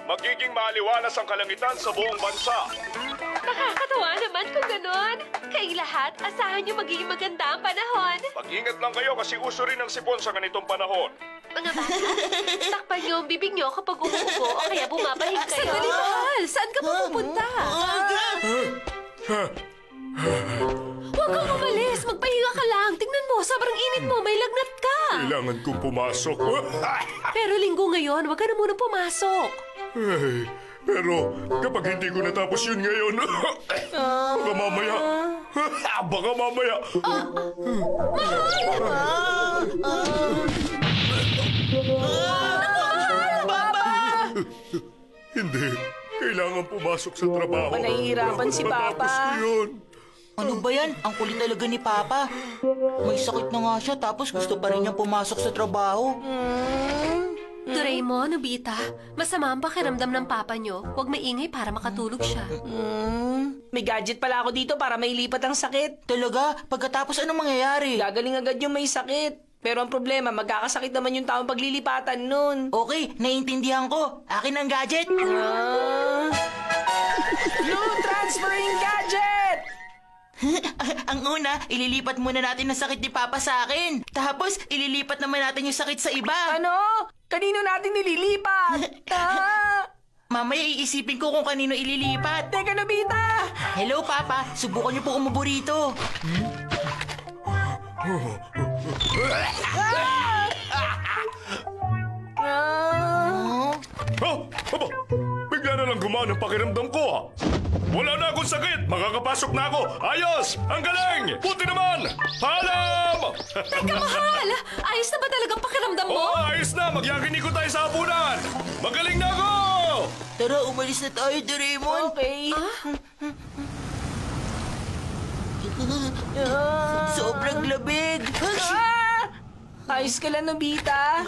magiging maliwalas ang kalangitan sa buong bansa. Nakakatawa naman kung ganon. Kayong lahat, asahan niyo magiging maganda ang panahon. Mag-ingat lang kayo kasi uso rin ang sipon sa ganitong panahon. Mga bata, takpan niyo ang bibig niyo kapag umuubo o kaya bumabahig kayo. Sandali, mahal! Saan ka pupunta? Huwag kang umalis! Magpahinga ka lang! Tingnan mo, sobrang init mo! May lagnat ka! Kailangan kong pumasok. Pero linggo ngayon, huwag ka na muna pumasok. Ay, pero kapag hindi ko natapos yun ngayon, baka mamaya. Baka mamaya. Hindi. Kailangan pumasok sa trabaho. Nahihirapan si Papa. Matapos ko yun. Ano ba yan? Ang kulit talaga ni Papa. May sakit na nga siya tapos gusto pa rin niyang pumasok sa trabaho. Doraemon, Nobita, masama ang pakiramdam ng papa niyo. Huwag maingay para makatulog siya. May gadget pala ako dito para mailipat ang sakit. Talaga? Pagkatapos anong mangyayari? Gagaling agad yung may sakit. Pero ang problema, magkakasakit naman yung taong paglilipatan nun. Okay, naiintindihan ko. Akin ang gadget. Blue Transferring Gadget! Ang una, ililipat muna natin ang sakit ni Papa sa akin. Tapos, ililipat naman natin yung sakit sa iba. Ano? Kanino natin nililipat? Mamaya iisipin ko kung kanino ililipat. Teka, Nobita! Hello, Papa. Subukan niyo po umubo rito. Aba, bigla na lang gumaan ang pakiramdam ko ha. Wala na akong sakit. Makakapasok na ako. Ayos! Ang galing! Buti naman! Paalam! Teka, mahal! Ayos na ba talagang pakiramdam mo? Oo, ayos na! Magyakinig ko tayo sa hapunan! Magaling na ako! Tara, umalis na tayo, Doraemon. Okay. Sobrang labig. Ayos ka lang, Nobita.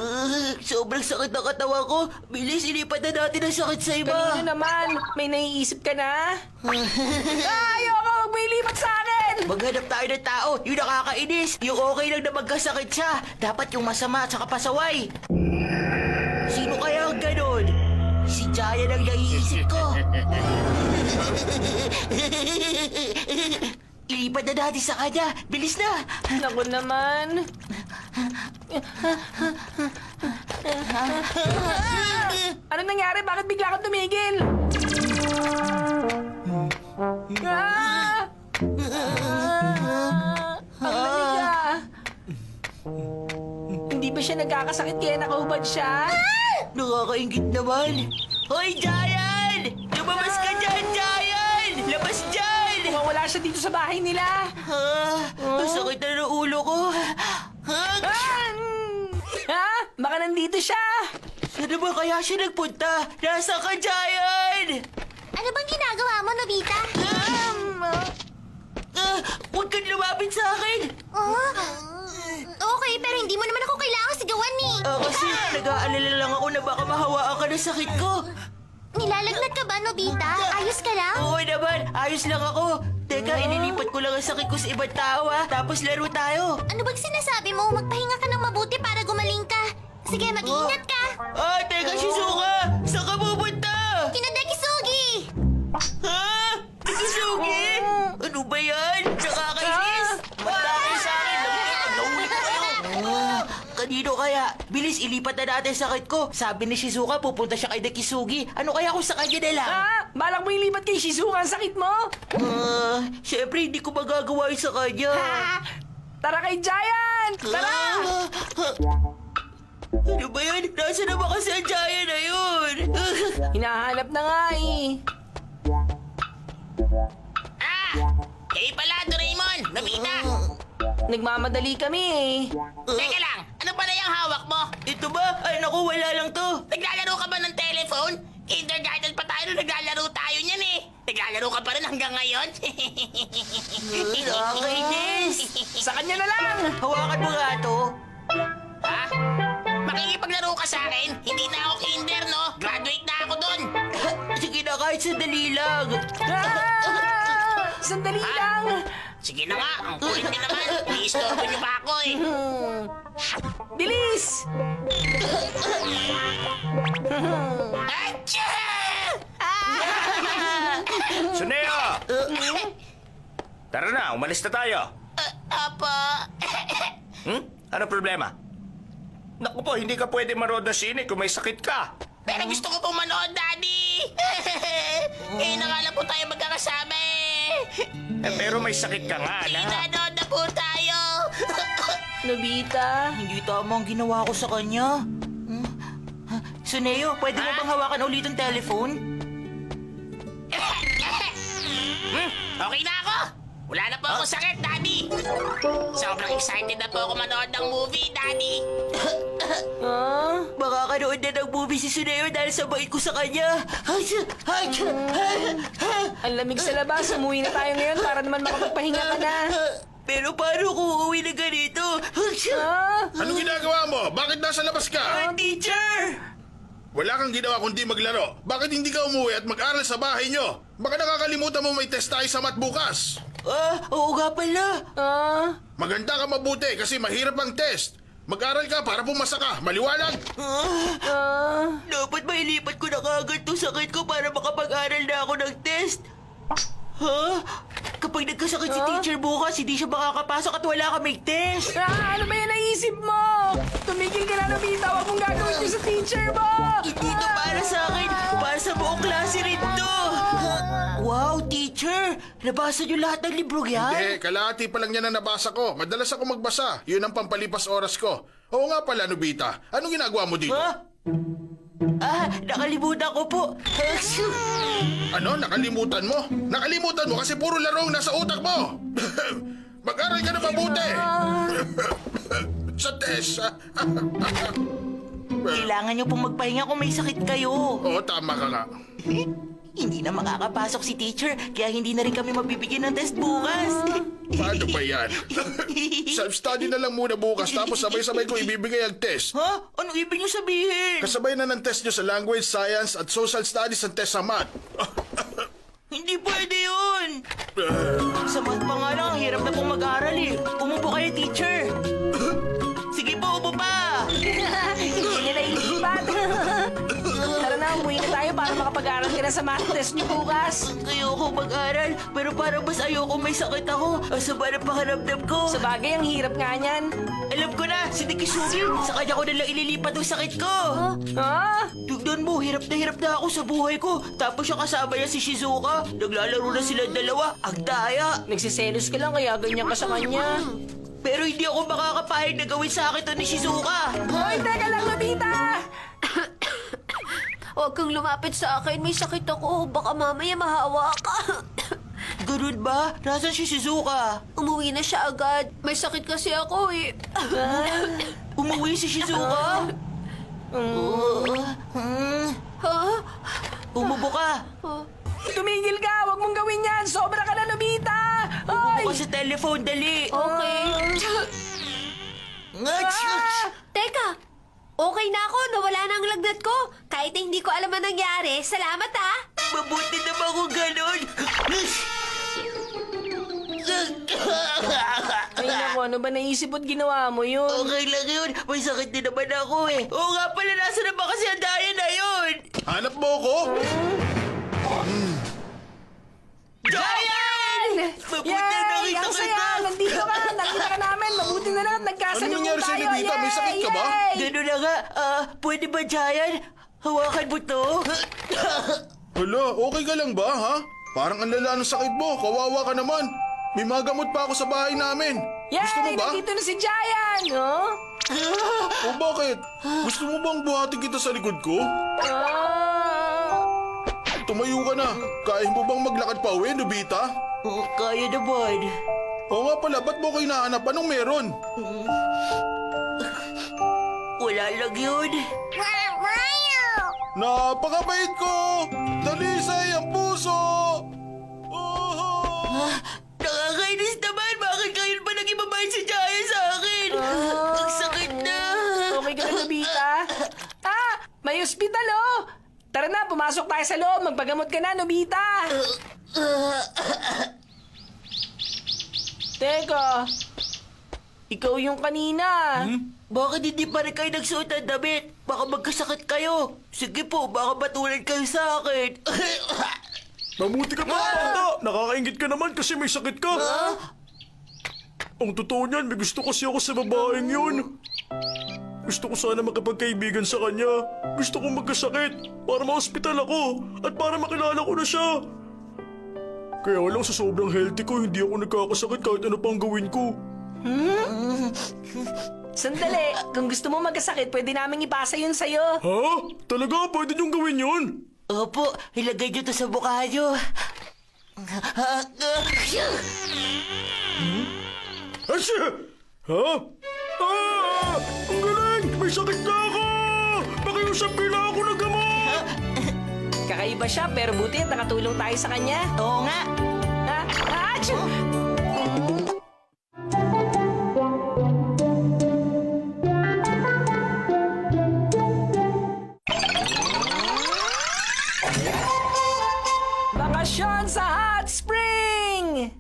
Sobrang sakit ng katawan ko. Bilis, ilipat na natin ang sakit sa iba. Kanino naman? May naiisip ka na? Ayoko! Huwag mo ilipat sa akin! Maghanap tayo ng tao, yung nakakainis. Yung okay lang na magkasakit siya. Dapat yung masama at saka pasaway. Sino kaya ang ganon? Si Jaya ang naiisip ko. Ilipat na natin sa kanya. Bilis na. Naku naman. Ano nangyari? Bakit bigla kang tumigil? Ang lamig ah. Hindi ba siya nagkakasakit kaya nakahubad siya? Nakakaingit naman. Hoy, Jayan! Lumabas ka dyan, Jayan! Labas dyan! Mukhang wala siya dito sa bahay nila. Ang sakit na ng ulo ko. Ha? Baka nandito siya. Saan ba kaya siya nagpunta? Nasaan ka, Jayan? Ano bang ginagawa mo, Nobita? Huwag kang lumapit sa akin. Oh? Okay, pero hindi mo naman ako kailangan sigawan ni. Kasi nag-aalala lang ako na baka mahawaan ka ng sakit ko. Nilalagnat ka ba, Nobita? Ayos ka lang? Oo naman, ayos lang ako. Teka, inilipat ko lang ang sakit ko sa ibang tao tapos laro tayo. Ano bang sinasabi mo? Magpahinga ka ng mabuti para gumaling ka. Sige, mag-iingat ka. Teka, Shizuka! Saan ka pupunta? Kina Dekisugi! Ha? Kisugi? Ano ba yan? Nakakainis! Matapos sa akin! Nahuli kayo! Kanino kaya? Bilis, ilipat na natin ang sakit ko. Sabi ni Shizuka, pupunta siya kay Dekisugi. Ano kaya kung sa kanya na lang? Balak mo ilipat kay Shizuka ang sakit mo? Siyempre, hindi ko magagawa yun sa kanya. Tara kay Giant! Tara! Ano ba yan? Nasaan na ba kasi ang Jaya na yun? Hinahanap na nga eh. Kayo pala, Doraemon! Nobita! Nagmamadali kami eh. Teka lang, ano pala yung hawak mo? Ito ba? Ay naku, wala lang to. Naglalaro ka ba ng telephone? Kindergarten pa tayo nung naglalaro tayo niyan eh. Naglalaro ka pa rin hanggang ngayon? Nakakainis. Sa kanya na lang! Hawakan mo nga to. Ha? Makikipaglaro ka sa akin? Hindi na ako kinder, no? Graduate na ako doon. Sige na, kahit sandali lang. Sandali lang! Sige na nga, ang kulit niyo naman. Iistorbo niyo pa ako eh. Bilis! Achoo! Suneo! Tara na, umalis na tayo. Apa. Ano problema? Naku po, hindi ka pwede manood ng sine kung may sakit ka. Pero gusto ko pong manood, Daddy. Nakala po tayo magkakasama Pero may sakit ka nga, anak. Nanood na po tayo. Nobita. Hindi tama ang ginawa ko sa kanya. Suneo, pwede mo bang hawakan ulit ang telephone? Okay na ako. Wala na po akong sakit, Daddy. Sobrang excited na po ako manood ng movie, Daddy. Makakanood na ng movie si Suneo dahil sa bait ko sa kanya. Ang lamig sa labas. Umuwi na tayo ngayon para naman makapagpahinga ka na. Pero paano kung uuwi na ganito? Anong ginagawa mo? Bakit nasa labas ka? Teacher! Wala kang ginawa kundi maglaro. Bakit hindi ka umuwi at mag-aral sa bahay nyo? Baka nakakalimutan mo may test tayo sa math bukas. Oo nga pala. Maganda ka mabuti kasi mahirap ang test. Mag-aral ka para pumasa ka. Maliwanag. Dapat mailipat ko na kagad itong sakit ko para makapag-aral na ako ng test. Kapag nagkasakit si teacher bukas, hindi siya makakapasok at wala kaming test. Ano ba yan naisip mo? Tumigil ka na, Nobita. Huwag mong gagawin ito sa teacher mo. Hindi to para sa akin, para sa buong klase rin to. Wow, teacher! Nabasa niyo lahat ng libro yan? Eh, kalahati pa lang yan na nabasa ko. Madalas ako magbasa. Yun ang pampalipas oras ko. Oo nga pala, Nobita. Anong ginagawa mo dito? Nakalimutan ko po. Ano? Nakalimutan mo? Nakalimutan mo kasi puro larong nasa utak mo. Mag-aral ka na mabuti. Sa test. Kailangan niyo pong magpahinga kung may sakit kayo. Oo, tama ka nga. Hindi na makakapasok si teacher, kaya hindi na rin kami mabibigyan ng test bukas. Paano ba yan? Self-study na lang muna bukas tapos sabay-sabay ko ibibigay ang test. Anong ibig niyo sabihin? Kasabay na ng test nyo sa language, science at social studies ang test sa math. Hindi pwede yun! Sa math pa nga lang, ang hirap na pong mag-aral eh. Umupo kayo, teacher. Sige po, upo pa! Hindi nila ilipat. Tara na, umuwi na tayo para makapag-aral ka na sa math test niyo bukas. Ayoko mag-aral, pero parang mas ayoko may sakit ako. Ang sama ng pakiramdam ko. Sa bagay, ang hirap nga niyan. Alam ko na, si Nikisugi. Sa kanya ko nalang ililipat ang sakit ko. Tignan mo, hirap na ako sa buhay ko. Tapos yung kasama niya si Shizuka. Naglalaro na silang dalawa. Ang daya. Nagsiselos ka lang kaya ganyan ka sa kanya. Pero hindi ako makakapahig na gawin sa akin to ni Shizuka. Hoy, teka lang, Nobita! Huwag kang lumapit sa akin. May sakit ako. Baka mamaya mahawa ka. Ganun ba? Nasaan si Shizuka? Umuwi na siya agad. May sakit kasi ako eh. Umuwi si Shizuka? Ha? Umubo ka. Tumigil ka! Huwag mong gawin yan! Sobra ka na, Nobita! Hoy! Umubo ka sa telephone, dali. Okay. Teka! Okay na ako. Nawala na ang lagnat ko. Kahit na hindi ko alam ang nangyari. Salamat ha! Mabuti naman kung ganun. Ay naku, ano ba naisip mo't ginawa mo yun? Okay lang yun. May sakit din naman ako eh. Oo nga pala, nasa na ba kasi ang daya na yun? Hanap mo ako? Giant! Mabuti Yay! nakita Ang saya! kita. Nandito ka! Nakita ka namin! Mabuti na lang! Nagkasalubong Ano nangyari tayo! sa'yo, Nobita? May sakit ka ba? Yay! Ganun na nga. Pwede ba, Giant? Hawakan mo to? Hala, okay ka lang ba, ha? Parang ang lala ng sakit mo. Kawawa ka naman. May magamot pa ako sa bahay namin. Yay! Gusto mo ba? Nandito na si Giant! Oh? O bakit? Gusto mo bang buhatin kita sa likod ko? Tumayo ka na. Kaya mo bang maglakad pa uwi, Nobita? Oo, kaya naman. Oo nga pala, ba't mo ko hinahanap? Anong meron? Wala lang yun. Napakabait ko! Dalisay ang puso! Oh! Nakakainis naman. Bakit kayo pa naging mabait si Giant sa akin? Ang sakit na. Okay ka na, Nobita? May ospital, oh! Tara na, pumasok tayo sa loob. Magpagamot ka na, Nobita! Teka, ikaw yung kanina. Bakit hindi pa rin kayo nagsuot ng damit? Baka magkasakit kayo. Sige po, baka matulad kayo sa akin. Mabuti ka pa, bata! Nakakaingit ka naman kasi may sakit ka! Ang totoo niyan, may gusto kasi ako sa babaeng yun. Gusto ko sana makapagkaibigan sa kanya. Gusto kong magkasakit para ma-hospital ako at para makilala ko na siya. Kaya lang sa sobrang healthy ko, hindi ako nagkakasakit kahit ano pang gawin ko. Sandali, kung gusto mo magkasakit, pwede naming ipasa yun sa'yo. Ha? Talaga? Pwede niyong gawin yun? Opo, ilagay niyo to sa buka niyo. Asya! Ha? Ah! Ang galing! May sakit na ako! Pakiusap kailangan ako ng gamot! Kakaiba siya, pero buti at nakatulong tayo sa kanya. Oo nga. Achoo! Bakasyon sa Hot Spring!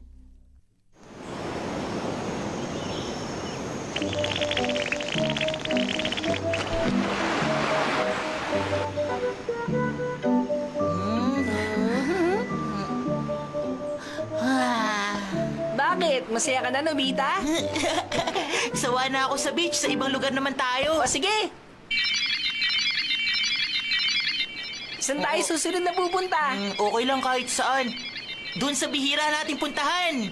Bakit? Masaya ka na, Nobita? Sawa na ako sa beach. Sa ibang lugar naman tayo. O sige! Saan tayo susunod na pupunta? Okay lang kahit saan. Doon sa bihira nating puntahan.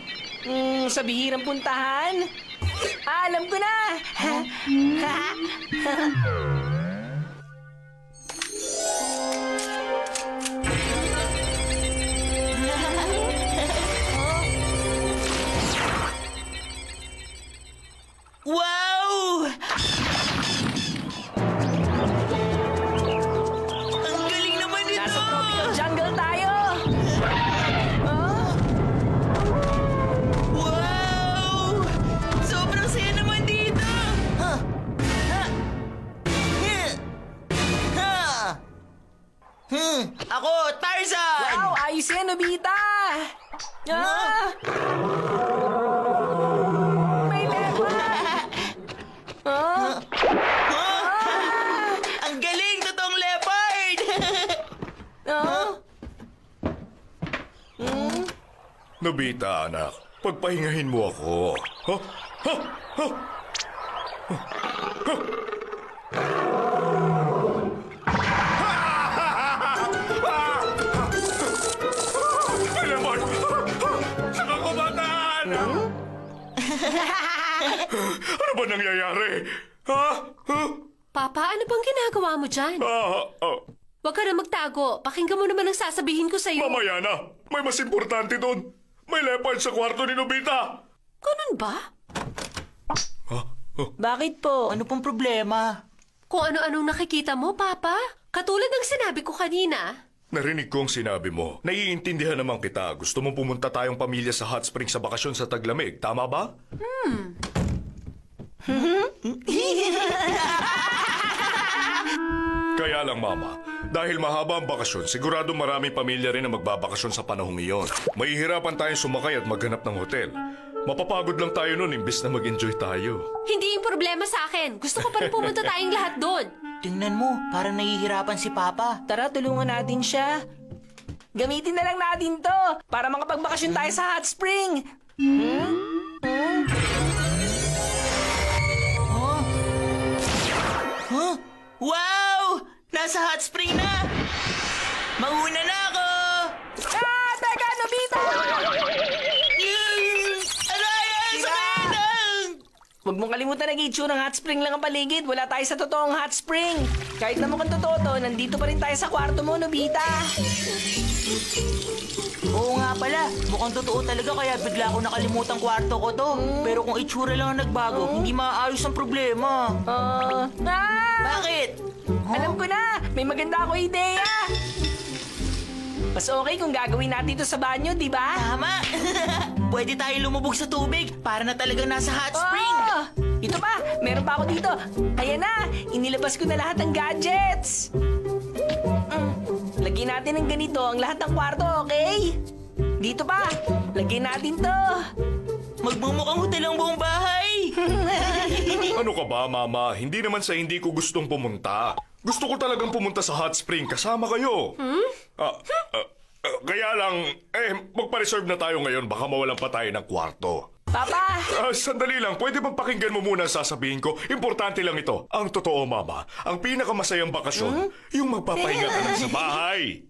Sa bihirang puntahan? Alam ko na! Wow! Ang galing naman nito! Nasa tropical jungle tayo! Wow! Sobrang saya naman dito! Ha? Ha? Ha? Ako, Tarzan! Wow! Ayos yan, Nobita! May leopard! Ang galing! Totoong leopard! Nobita, anak. Pagpahingahin mo ako. Ha? Ha? Ha? Lemon! Saka kumataan! Ano ba nangyayari? Ha? Ha? Papa, ano bang ginagawa mo dyan? Huwag ka na magtago. Pakinggan mo naman ang sasabihin ko sa'yo. Mamaya na. May mas importante doon. May leopard sa kwarto ni Nobita. Ganun ba? Bakit po? Ano pong problema? Kung ano-anong nakikita mo, Papa. Katulad ng sinabi ko kanina. Narinig ko ang sinabi mo. Naiintindihan naman kita. Gusto mong pumunta tayong pamilya sa hot spring sa bakasyon sa taglamig. Tama ba? Kaya lang, Mama. Dahil mahaba ang bakasyon, sigurado maraming pamilya rin na magbabakasyon sa panahong iyon. Mahihirapan tayong sumakay at maghanap ng hotel. Mapapagod lang tayo nun imbis na mag-enjoy tayo. Hindi yung problema sa akin. Gusto ko pa rin pumunta tayong lahat doon. Tingnan mo, parang nahihirapan si Papa. Tara, tulungan natin siya. Gamitin na lang natin to para makapagbakasyon tayo sa hot spring. Huh? Wow! Nasa hot spring na! Mauna na ako! Teka, Nobita! Aray! Sakit! Huwag mong kalimutan na itsura ng hot spring lang ang paligid. Wala tayo sa totoong hot spring. Kahit na mukhang totoo to, nandito pa rin tayo sa kwarto mo, Nobita. Oo nga pala, mukhang totoo talaga kaya bigla ko nakalimutan kwarto ko to. Pero kung itsura lang ang nagbago, hindi maayos ang problema. Bakit? Alam ko na! May maganda ako ideya! Mas okay kung gagawin natin ito sa banyo, di ba? Tama! Pwede tayo lumubog sa tubig para na talagang nasa hot spring. Oh! Ito pa! Meron pa ako dito! Ayan na! Inilabas ko na lahat ng gadgets! Lagyan natin ng ganito ang lahat ng kwarto, okay? Dito pa! Lagyan natin to! Magmumukhang hotel ang buong bahay! Ano ka ba, Mama? Hindi naman sa hindi ko gustong pumunta. Gusto ko talagang pumunta sa hot spring kasama kayo. Kaya lang, magpa-reserve na tayo ngayon. Baka mawalan pa tayo ng kwarto. Papa! Sandali lang, pwede bang pakinggan mo muna ang sasabihin ko? Importante lang ito. Ang totoo, Mama, ang pinakamasayang bakasyon, yung magpapahinga ka lang sa bahay.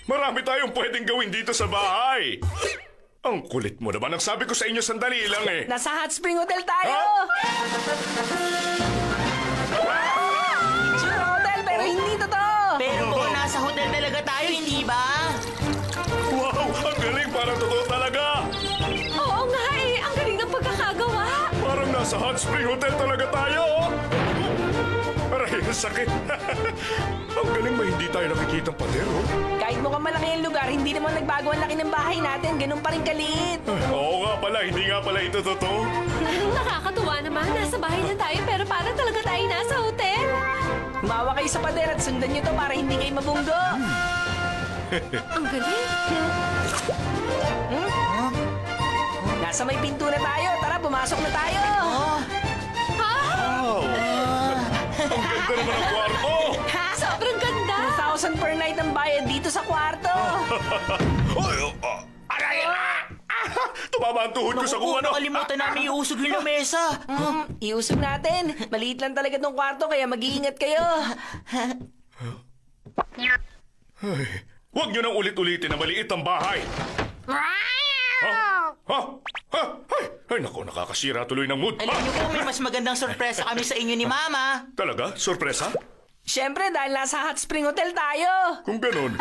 Marami tayong pwedeng gawin dito sa bahay. Ang kulit mo naman. Ang sabi ko sa inyo, sandali lang eh. Nasa Hot Spring Hotel tayo! Tsura Hotel, pero hindi totoo! Pero kung nasa hotel talaga tayo, hindi ba? Wow, ang galing. Parang totoo talaga. Oo nga eh, ang galing ng pagkakagawa. Parang nasa Hot Spring Hotel talaga tayo. Aray, ang sakit. Ang galing ba hindi tayo nakikitang pader, oh? Kahit mukhang malaki ang lugar, hindi naman nagbago ang laki ng bahay natin. Ganun pa rin kaliit. Oo nga pala, hindi nga pala ito totoo. Nakakatuwa naman, nasa bahay na tayo pero parang talaga tayo nasa hotel. Umawa kayo sa pader at sundan nyo to para hindi kayo mabunggo. Ang galing. Nasa may pinto na tayo. Tara, pumasok na tayo. Wow! Ang ganda naman ang kwarto! Sobrang ganda. 2,000 per night ang bayad dito sa kwarto. Ay, aray! Tumama ang tuhod ko sa Naku, kung ano. nakalimutan namin iusog yung lamesa. Iusog natin. Maliit lang talaga tong kwarto kaya mag-iingat kayo. Huwag niyo nang ulit-ulitin na maliit ang bahay. Ay, naku, nakakasira tuloy ng mood. Alam niyo po, may mas magandang sorpresa kami sa inyo ni Mama. Talaga? Sorpresa? Siyempre, dahil nasa Hot Spring Hotel tayo. Kung ganun,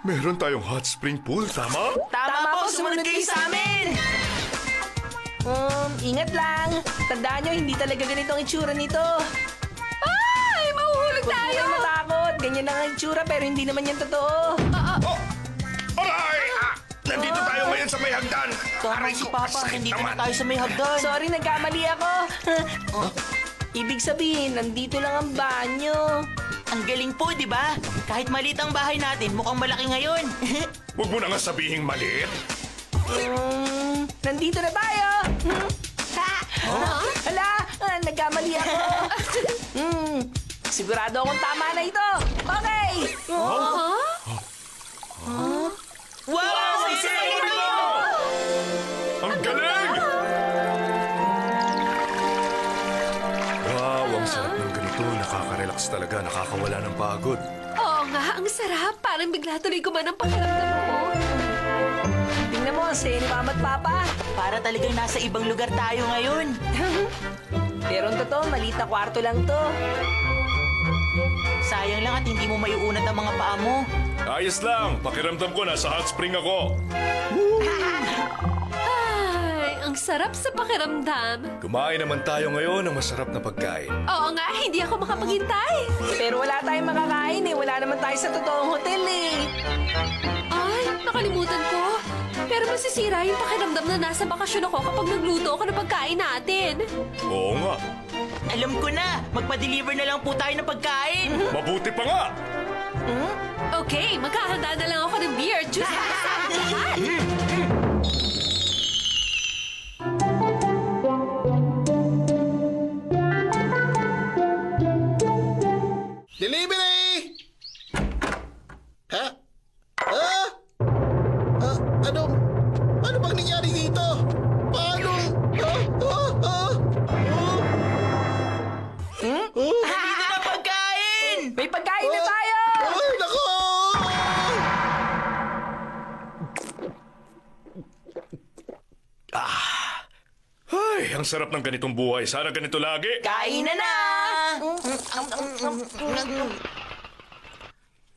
meron tayong hot spring pool, tama? Tama po, sumunod kayo sa amin. Ingat lang. Tandaan nyo, hindi talaga ganito ang itsura nito. Ay, mahuhulog Huwag tayo. kayo matakot. Ganyan lang ang itsura pero hindi naman yan totoo. Oh! Aray! Nandito tayo ngayon sa may hagdan. Tama si Papa, nandito na tayo sa may hagdan. Sorry, nagkamali ako. Ibig sabihin, nandito lang ang banyo. Ang galing po, di ba? Kahit maliit ang bahay natin, mukhang malaki ngayon. Huwag mo na nga sabihing maliit. Nandito na tayo. Hala, nagkamali ako. Sigurado akong tama na ito. Okay. Wow! Ang sarap nito! Ang galing! Wow, ang sarap ng ganito. Nakaka-relax talaga. Nakakawala ng pagod. Oo nga, ang sarap. Parang bigla tuloy kuman ang pakiramdam ko. Tingnan mo, ang saya ni Mama at Papa. Para talagang nasa ibang lugar tayo ngayon. Pero ang totoo, maliit na kwarto lang to. Sayang lang at hindi mo maiunat ang mga paa mo. Ayos lang. Pakiramdam ko nasa hot spring ako. Ay, ang sarap sa pakiramdam. Kumain naman tayo ngayon ng masarap na pagkain. Oo nga, hindi ako makapaghintay. Pero wala tayong makakain eh. Wala naman tayo sa totoong hotel eh. Ay, nakalimutan ko. Pero masisira yung pakiramdam na nasa bakasyon ako kapag nagluto ako ng pagkain natin. Oo nga. Alam ko na, magpa-deliver na lang po tayo ng pagkain. Mabuti pa nga. Okay, maghahanda na lang ako ng beer, juice, at kasama lahat. Delivery! Ha? Ano bang nangyari dito? Paano? Dito na pagkain! May pagkain na tayo! Ay, nako! Ay, ang sarap ng ganitong buhay. Sana ganito lagi. Kain na na!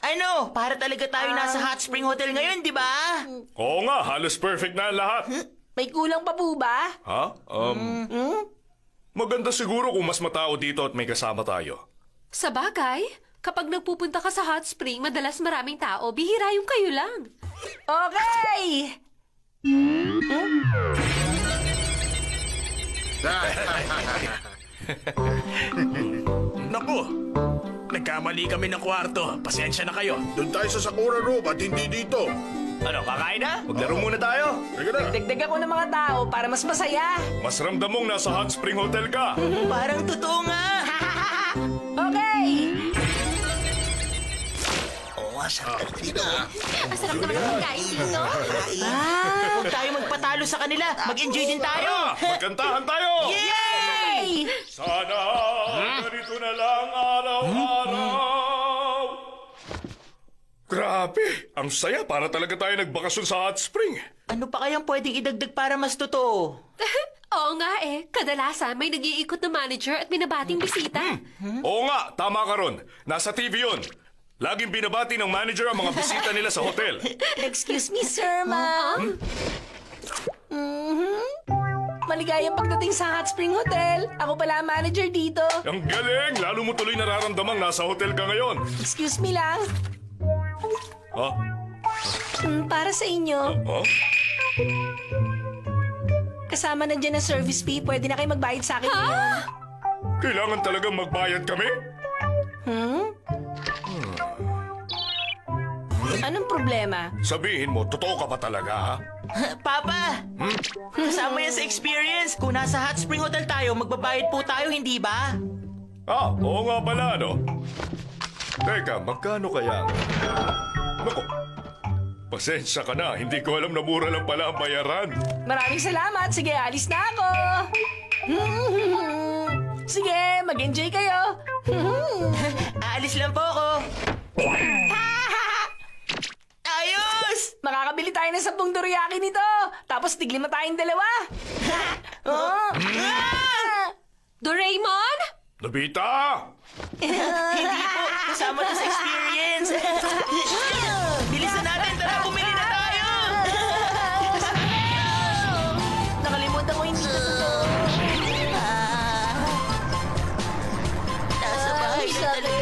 Ano? Para talaga tayo nasa Hot Spring Hotel ngayon, di ba? Oo nga, halos perfect na ang lahat. May kulang pa po ba? Ha? Maganda siguro kung mas matao dito at may kasama tayo. Sa bagay, kapag nagpupunta ka sa hot spring, madalas maraming tao, bihira yung kayo lang. Okay! Naku! Nagkamali kami ng kwarto. Pasensya na kayo. Doon tayo sa Sakura Room at hindi dito. Ano, kakain na? Maglaro muna tayo. Teka na. Dagdag ako ng mga tao para mas masaya. Mas ramdam mong nasa hot spring hotel ka. Parang totoo nga. Okay! Masarap dito. Ang sarap naman ng pagkain dito. Huwag tayo magpatalo sa kanila. Mag-enjoy din tayo. Magkantahan tayo! Yay! Sana ganito na lang araw-araw. Grabe! Ang saya para talaga tayo nagbakasyon sa hot spring. Ano pa kayang pwedeng idagdag para mas totoo? Oo nga eh. Kadalasan may nag-iikot na manager at binabating bisita. Oo nga, tama ka ron. Nasa TV yun. Laging binabati ng manager ang mga bisita nila sa hotel. Excuse me, sir, ma'am. Maligayang pagdating sa Hot Spring Hotel. Ako pala ang manager dito. Ang galing! Lalo mo tuloy nararamdamang nasa hotel ka ngayon. Excuse me lang. Ha? Para sa inyo. Ha? Kasama na dyan ang service fee. Pwede na kayo magbayad sa akin. Kailangan talagang magbayad kami? Anong problema? Sabihin mo, totoo ka pa talaga, ha? Papa! Kasama yan sa experience. Kung nasa Hot Spring Hotel tayo, magbabayad po tayo, hindi ba? Ah, oo nga pala, no? Teka, magkano kaya? Naku, pasensya ka na. Hindi ko alam na mura lang pala ang bayaran. Maraming salamat. Sige, alis na ako. Sige, mag-enjoy kayo. Aalis lang po ako. Ayos! Makakabili tayo ng 10 dorayaki nito. Tapos tiglima tayong dalawa. Oh. Doraemon? Nobita! Hindi po, kasama to sa experience. Bilisan natin, tara, bumili na tayo! Nakalimutan ko hindi na totoo. Nasa bahay na talaga